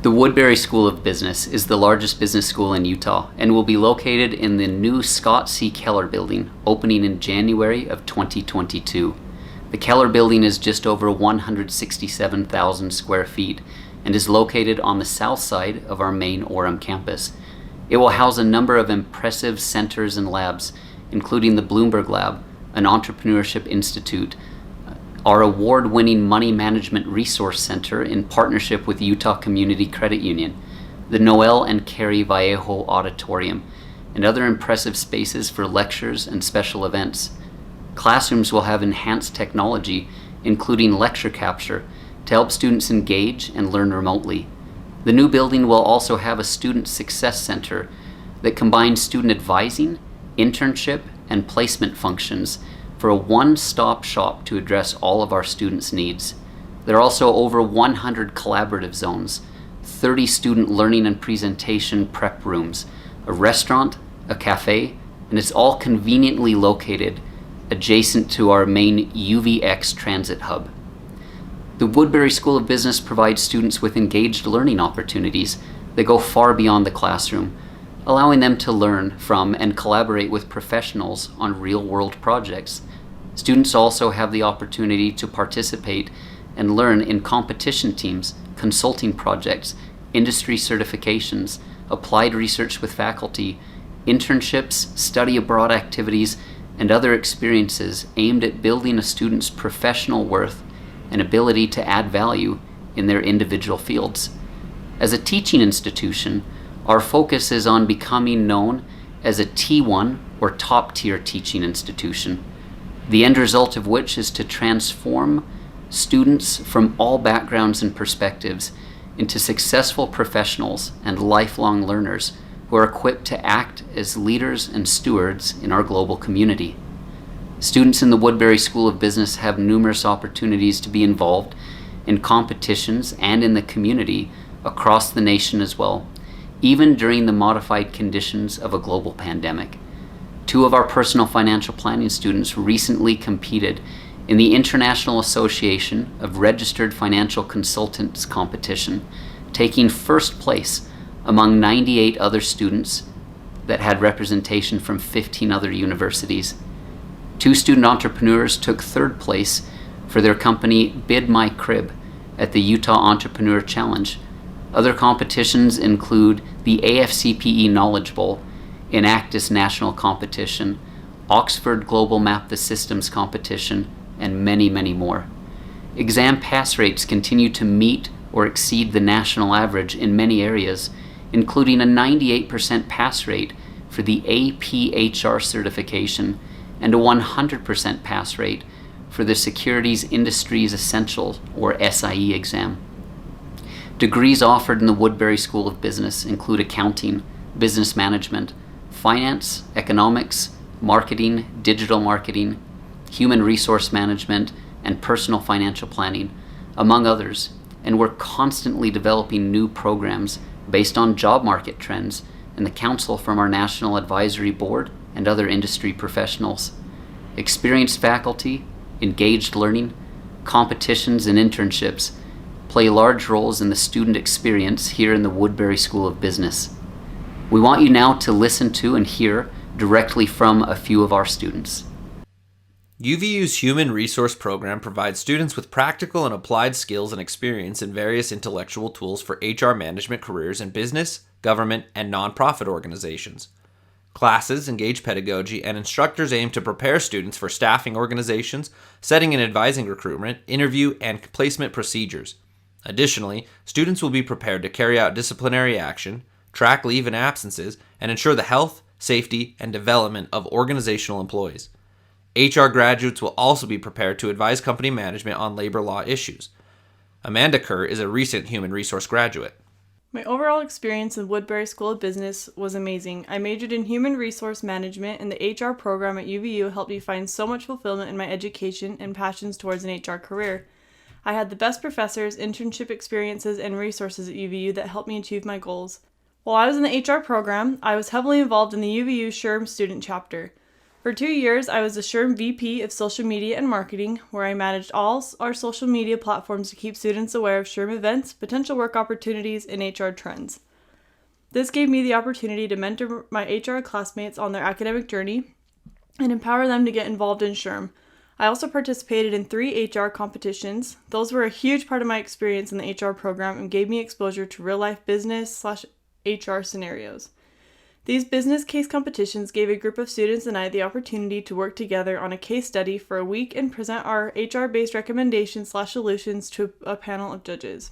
The Woodbury School of Business is the largest business school in Utah and will be located in the new Scott C. Keller building, opening in January of 2022. The Keller building is just over 167,000 square feet and is located on the south side of our main Orem campus. It will house a number of impressive centers and labs, including the Bloomberg Lab, an entrepreneurship institute, our award-winning Money Management Resource Center in partnership with Utah Community Credit Union, the Noel and Carrie Vallejo Auditorium, and other impressive spaces for lectures and special events. Classrooms will have enhanced technology, including lecture capture, to help students engage and learn remotely. The new building will also have a Student Success Center that combines student advising, internship, and placement functions for a one-stop shop to address all of our students' needs. There are also over 100 collaborative zones, 30 student learning and presentation prep rooms, a restaurant, a cafe, and it's all conveniently located adjacent to our main UVX transit hub. The Woodbury School of Business provides students with engaged learning opportunities that go far beyond the classroom, allowing them to learn from and collaborate with professionals on real-world projects. Students also have the opportunity to participate and learn in competition teams, consulting projects, industry certifications, applied research with faculty, internships, study abroad activities, and other experiences aimed at building a student's professional worth and ability to add value in their individual fields. As a teaching institution, our focus is on becoming known as a T1 or top-tier teaching institution, the end result of which is to transform students from all backgrounds and perspectives into successful professionals and lifelong learners who are equipped to act as leaders and stewards in our global community. Students in the Woodbury School of Business have numerous opportunities to be involved in competitions and in the community across the nation as well, even during the modified conditions of a global pandemic. Two of our personal financial planning students recently competed in the International Association of Registered Financial Consultants competition, taking first place among 98 other students that had representation from 15 other universities. Two student entrepreneurs took third place for their company Bid My Crib at the Utah Entrepreneur Challenge. Other competitions include the AFCPE Knowledge Bowl, Enactus National Competition, Oxford Global Map the Systems Competition, and many, many more. Exam pass rates continue to meet or exceed the national average in many areas, including a 98% pass rate for the APHR certification and a 100% pass rate for the Securities Industries Essential or SIE exam. Degrees offered in the Woodbury School of Business include accounting, business management, finance, economics, marketing, digital marketing, human resource management, and personal financial planning, among others, and we're constantly developing new programs based on job market trends and the counsel from our National Advisory Board and other industry professionals. Experienced faculty, engaged learning, competitions, and internships play large roles in the student experience here in the Woodbury School of Business. We want you now to listen to and hear directly from a few of our students. UVU's Human Resource Program provides students with practical and applied skills and experience in various intellectual tools for HR management careers in business, government, and nonprofit organizations. Classes engage pedagogy, and instructors aim to prepare students for staffing organizations, setting and advising recruitment, interview, and placement procedures. Additionally, students will be prepared to carry out disciplinary action, track leave and absences, and ensure the health, safety, and development of organizational employees. HR graduates will also be prepared to advise company management on labor law issues. Amanda Kerr is a recent human resource graduate. My overall experience in Woodbury School of Business was amazing. I majored in human resource management, and the HR program at UVU helped me find so much fulfillment in my education and passions towards an HR career. I had the best professors, internship experiences, and resources at UVU that helped me achieve my goals. While I was in the HR program, I was heavily involved in the UVU SHRM student chapter. For 2 years, I was the SHRM VP of Social Media and Marketing, where I managed all our social media platforms to keep students aware of SHRM events, potential work opportunities, and HR trends. This gave me the opportunity to mentor my HR classmates on their academic journey and empower them to get involved in SHRM. I also participated in 3 HR competitions. Those were a huge part of my experience in the HR program and gave me exposure to real-life business/HR scenarios. These business case competitions gave a group of students and I the opportunity to work together on a case study for a week and present our HR-based recommendations/solutions to a panel of judges.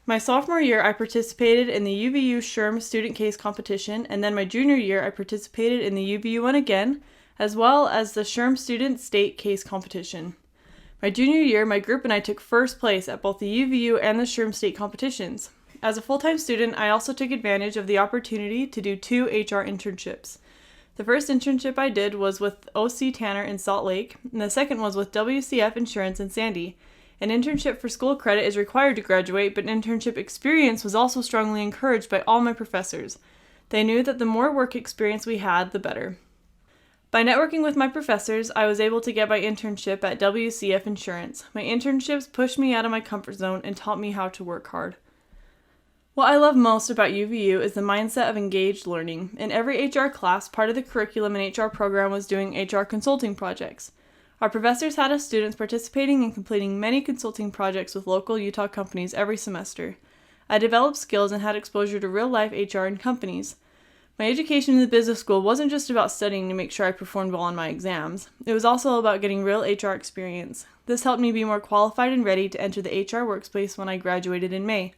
My sophomore year, I participated in the UVU SHRM student case competition, and then my junior year, I participated in the UVU one again, as well as the SHRM student state case competition. My junior year, my group and I took first place at both the UVU and the SHRM state competitions. As a full-time student, I also took advantage of the opportunity to do 2 HR internships. The first internship I did was with OC Tanner in Salt Lake, and the second was with WCF Insurance in Sandy. An internship for school credit is required to graduate, but internship experience was also strongly encouraged by all my professors. They knew that the more work experience we had, the better. By networking with my professors, I was able to get my internship at WCF Insurance. My internships pushed me out of my comfort zone and taught me how to work hard. What I love most about UVU is the mindset of engaged learning. In every HR class, part of the curriculum and HR program was doing HR consulting projects. Our professors had us students participating and completing many consulting projects with local Utah companies every semester. I developed skills and had exposure to real-life HR in companies. My education in the business school wasn't just about studying to make sure I performed well on my exams. It was also about getting real HR experience. This helped me be more qualified and ready to enter the HR workplace when I graduated in May.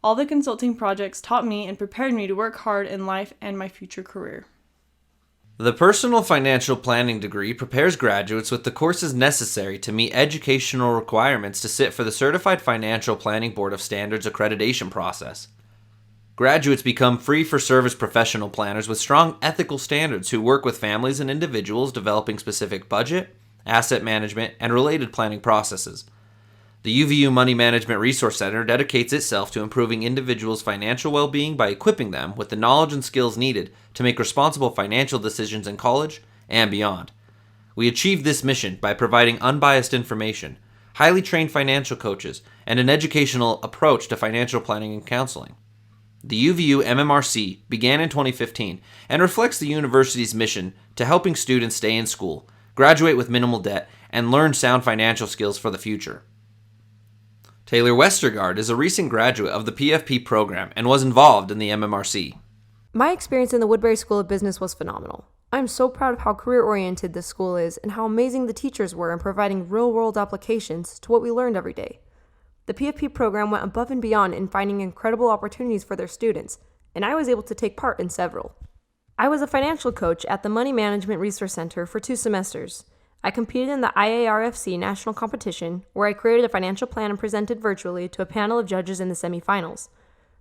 All the consulting projects taught me and prepared me to work hard in life and my future career. The Personal Financial Planning degree prepares graduates with the courses necessary to meet educational requirements to sit for the Certified Financial Planning Board of Standards accreditation process. Graduates become free-for-service professional planners with strong ethical standards who work with families and individuals developing specific budget, asset management, and related planning processes. The UVU Money Management Resource Center dedicates itself to improving individuals' financial well-being by equipping them with the knowledge and skills needed to make responsible financial decisions in college and beyond. We achieve this mission by providing unbiased information, highly trained financial coaches, and an educational approach to financial planning and counseling. The UVU MMRC began in 2015 and reflects the university's mission to helping students stay in school, graduate with minimal debt, and learn sound financial skills for the future. Taylor Westergaard is a recent graduate of the PFP program and was involved in the MMRC. My experience in the Woodbury School of Business was phenomenal. I'm so proud of how career-oriented this school is and how amazing the teachers were in providing real-world applications to what we learned every day. The PFP program went above and beyond in finding incredible opportunities for their students, and I was able to take part in several. I was a financial coach at the Money Management Resource Center for 2 semesters. I competed in the IARFC national competition, where I created a financial plan and presented virtually to a panel of judges in the semifinals.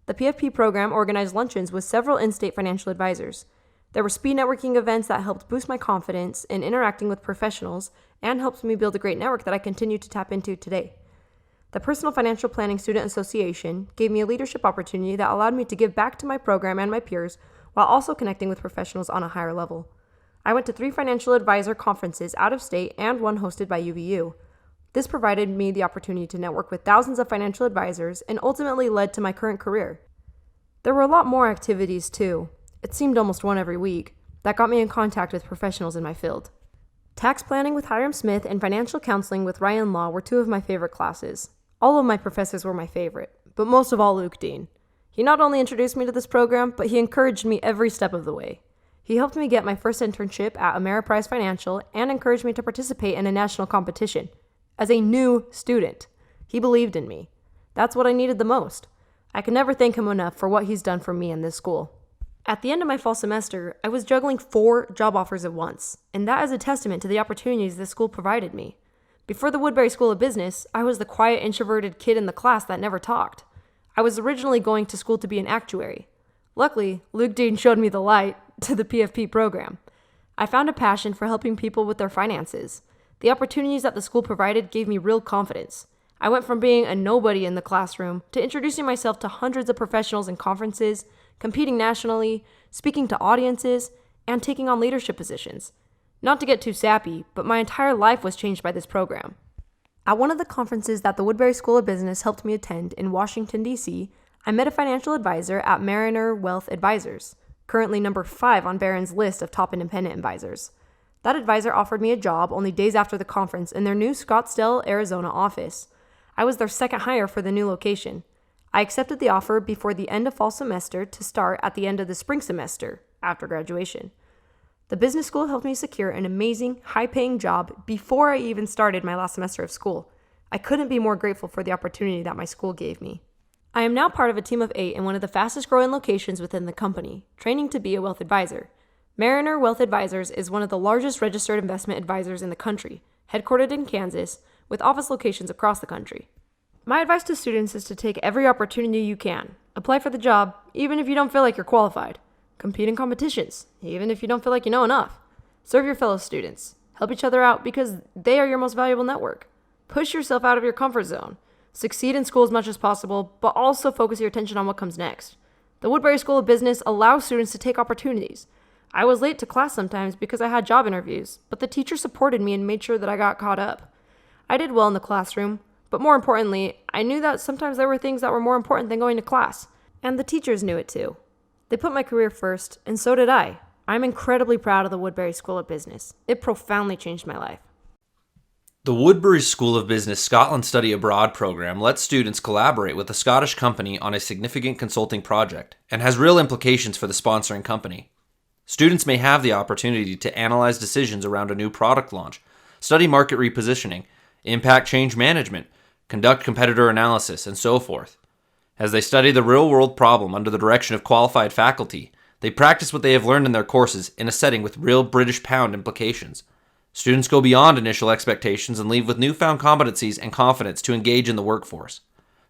The PFP program organized luncheons with several in-state financial advisors. There were speed networking events that helped boost my confidence in interacting with professionals and helped me build a great network that I continue to tap into today. The Personal Financial Planning Student Association gave me a leadership opportunity that allowed me to give back to my program and my peers while also connecting with professionals on a higher level. I went to 3 financial advisor conferences out of state and one hosted by UVU. This provided me the opportunity to network with thousands of financial advisors and ultimately led to my current career. There were a lot more activities too. It seemed almost one every week. That got me in contact with professionals in my field. Tax planning with Hiram Smith and financial counseling with Ryan Law were 2 of my favorite classes. All of my professors were my favorite, but most of all Luke Dean. He not only introduced me to this program, but he encouraged me every step of the way. He helped me get my first internship at Ameriprise Financial and encouraged me to participate in a national competition. As a new student, he believed in me. That's what I needed the most. I can never thank him enough for what he's done for me in this school. At the end of my fall semester, I was juggling 4 job offers at once, and that is a testament to the opportunities this school provided me. Before the Woodbury School of Business, I was the quiet, introverted kid in the class that never talked. I was originally going to school to be an actuary. Luckily, Luke Dean showed me the light to the PFP program. I found a passion for helping people with their finances. The opportunities that the school provided gave me real confidence. I went from being a nobody in the classroom to introducing myself to hundreds of professionals in conferences, competing nationally, speaking to audiences, and taking on leadership positions. Not to get too sappy, but my entire life was changed by this program. At one of the conferences that the Woodbury School of Business helped me attend in Washington, D.C., I met a financial advisor at Mariner Wealth Advisors, currently number 5 on Barron's list of top independent advisors. That advisor offered me a job only days after the conference in their new Scottsdale, Arizona office. I was their second hire for the new location. I accepted the offer before the end of fall semester to start at the end of the spring semester, after graduation. The business school helped me secure an amazing, high-paying job before I even started my last semester of school. I couldn't be more grateful for the opportunity that my school gave me. I am now part of a team of 8 in one of the fastest-growing locations within the company, training to be a wealth advisor. Mariner Wealth Advisors is one of the largest registered investment advisors in the country, headquartered in Kansas, with office locations across the country. My advice to students is to take every opportunity you can. Apply for the job, even if you don't feel like you're qualified. Compete in competitions, even if you don't feel like you know enough. Serve your fellow students. Help each other out because they are your most valuable network. Push yourself out of your comfort zone. Succeed in school as much as possible, but also focus your attention on what comes next. The Woodbury School of Business allows students to take opportunities. I was late to class sometimes because I had job interviews, but the teacher supported me and made sure that I got caught up. I did well in the classroom, but more importantly, I knew that sometimes there were things that were more important than going to class, and the teachers knew it too. They put my career first, and so did I. I'm incredibly proud of the Woodbury School of Business. It profoundly changed my life. The Woodbury School of Business Scotland Study Abroad program lets students collaborate with a Scottish company on a significant consulting project and has real implications for the sponsoring company. Students may have the opportunity to analyze decisions around a new product launch, study market repositioning, impact change management, conduct competitor analysis, and so forth. As they study the real-world problem under the direction of qualified faculty, they practice what they have learned in their courses in a setting with real British pound implications. Students go beyond initial expectations and leave with newfound competencies and confidence to engage in the workforce.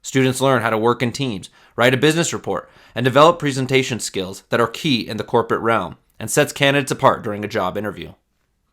Students learn how to work in teams, write a business report, and develop presentation skills that are key in the corporate realm and sets candidates apart during a job interview.